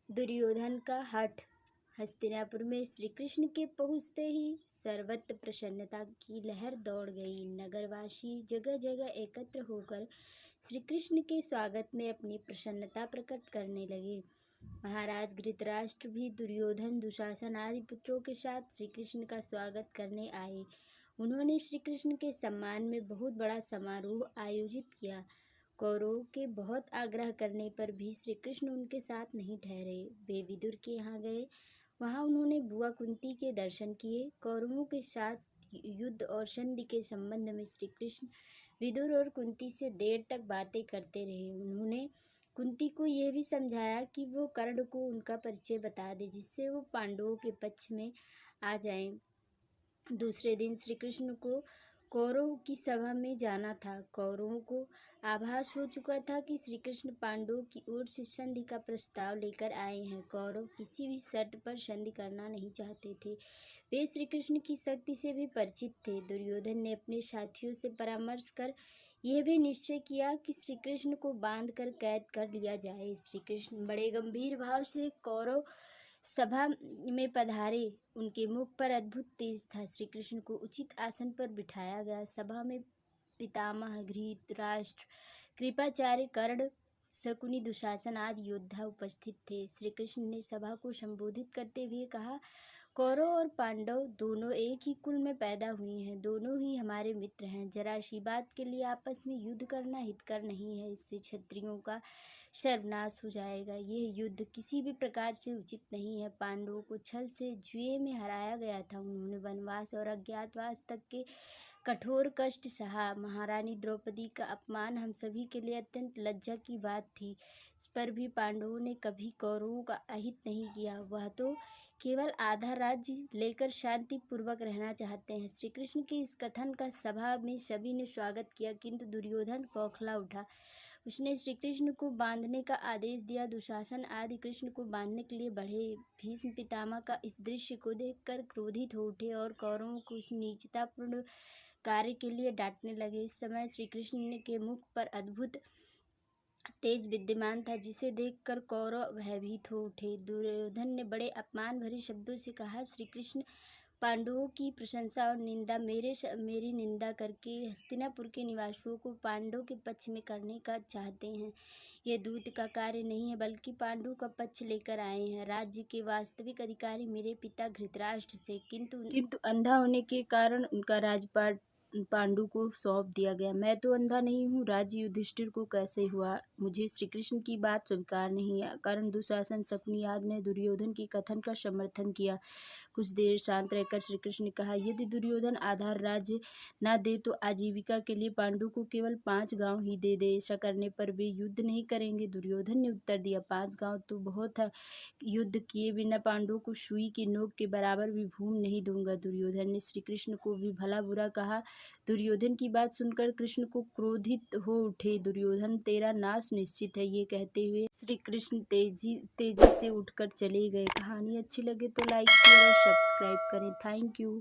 दुर्योधन का हठ। हस्तिनापुर में श्री कृष्ण के पहुँचते ही सर्वत्र प्रसन्नता की लहर दौड़ गई। नगरवासी जगह जगह एकत्र होकर श्री कृष्ण के स्वागत में अपनी प्रसन्नता प्रकट करने लगे। महाराज धृतराष्ट्र भी दुर्योधन, दुशासन आदि पुत्रों के साथ श्री कृष्ण का स्वागत करने आए। उन्होंने श्री कृष्ण के सम्मान में बहुत बड़ा समारोह आयोजित किया। कौरवों के बहुत आग्रह करने पर भी श्री कृष्ण उनके साथ नहीं ठहरे। वे विदुर के यहाँ गए। वहाँ उन्होंने बुआ कुंती के दर्शन किए। कौरवों के साथ युद्ध और संधि के संबंध में श्री कृष्ण विदुर और कुंती से देर तक बातें करते रहे। उन्होंने कुंती को यह भी समझाया कि वो कर्ण को उनका परिचय बता दे, जिससे वो पांडवों के पक्ष में आ जाएं। दूसरे दिन श्री कृष्ण को कौरवों की सभा में जाना था। कौरवों को आभास हो चुका था कि श्री कृष्ण पांडवों की ओर से संधि का प्रस्ताव लेकर आए हैं। कौरव किसी भी शर्त पर संधि करना नहीं चाहते थे। वे श्री कृष्ण की शक्ति से भी परिचित थे। दुर्योधन ने अपने साथियों से परामर्श कर यह भी निश्चय किया कि श्री कृष्ण को बांध कर कैद कर लिया जाए। श्री कृष्ण बड़े गंभीर भाव से कौरव सभा में पधारे। उनके मुख पर अद्भुत तेज था। श्री कृष्ण को उचित आसन पर बिठाया गया। सभा में पितामह, धृतराष्ट्र, कृपाचार्य, कर्ण, शकुनी, दुशासन आदि योद्धा उपस्थित थे। श्री कृष्ण ने सभा को संबोधित करते हुए कहा, कौरव और पांडव दोनों एक ही कुल में पैदा हुए हैं। दोनों ही हमारे मित्र हैं। जरा सी बात के लिए आपस में युद्ध करना हितकर नहीं है। इससे क्षत्रियों का सर्वनाश हो जाएगा। यह युद्ध किसी भी प्रकार से उचित नहीं है। पांडवों को छल से जुए में हराया गया था। उन्होंने वनवास और अज्ञातवास तक के कठोर कष्ट सहा। महारानी द्रौपदी का अपमान हम सभी के लिए अत्यंत लज्जा की बात थी। इस पर भी पांडवों ने कभी कौरवों का अहित नहीं किया। वह तो केवल आधा राज्य लेकर शांति पूर्वक रहना चाहते हैं। श्री कृष्ण के इस कथन का सभा में सभी ने स्वागत किया, किंतु दुर्योधन बौखला उठा। उसने श्री कृष्ण को बांधने का आदेश दिया। दुशासन आदि कृष्ण को बांधने के लिए बढ़े। भीष्म पितामह का इस दृश्य को देखकर क्रोधित हो उठे और कौरवों को इस नीचतापूर्ण कार्य के लिए डांटने लगे। इस समय श्री कृष्ण के मुख पर अद्भुत तेज विद्यमान था, जिसे देखकर कौरव भयभीत हो उठे। दुर्योधन ने बड़े अपमान भरे शब्दों से कहा, श्री कृष्ण पांडवों की प्रशंसा और निंदा मेरी निंदा करके हस्तिनापुर के निवासियों को पांडवों के पक्ष में करने का चाहते हैं। यह दूत का कार्य नहीं है, बल्कि पांडवों का पक्ष लेकर आए हैं। राज्य के वास्तविक अधिकारी मेरे पिता धृतराष्ट्र थे, किंतु अंधा होने के कारण उनका राजपाट पांडु को सौंप दिया गया। मैं तो अंधा नहीं हूँ। राज्य युधिष्ठिर को कैसे हुआ? मुझे श्री कृष्ण की बात स्वीकार नहीं है। कर्ण, दुशासन, शकुनी आदि ने दुर्योधन की कथन का समर्थन किया। कुछ देर शांत रहकर श्री कृष्ण ने कहा, यदि दुर्योधन आधार राज्य न दे तो आजीविका के लिए पांडु को केवल 5 गांव ही दे दे। ऐसा करने पर वे युद्ध नहीं करेंगे। दुर्योधन ने उत्तर दिया, 5 गांव तो बहुत है। युद्ध किए बिना पांडवों को सुई की नोक के बराबर भी भूमि नहीं दूंगा। दुर्योधन ने श्री कृष्ण को भी भला बुरा कहा। दुर्योधन की बात सुनकर कृष्ण को क्रोधित हो उठे। दुर्योधन, तेरा नाश निश्चित है। ये कहते हुए श्री कृष्ण तेजी से उठकर चले गए। कहानी अच्छी लगे तो लाइक, शेयर और सब्सक्राइब करें। Thank you.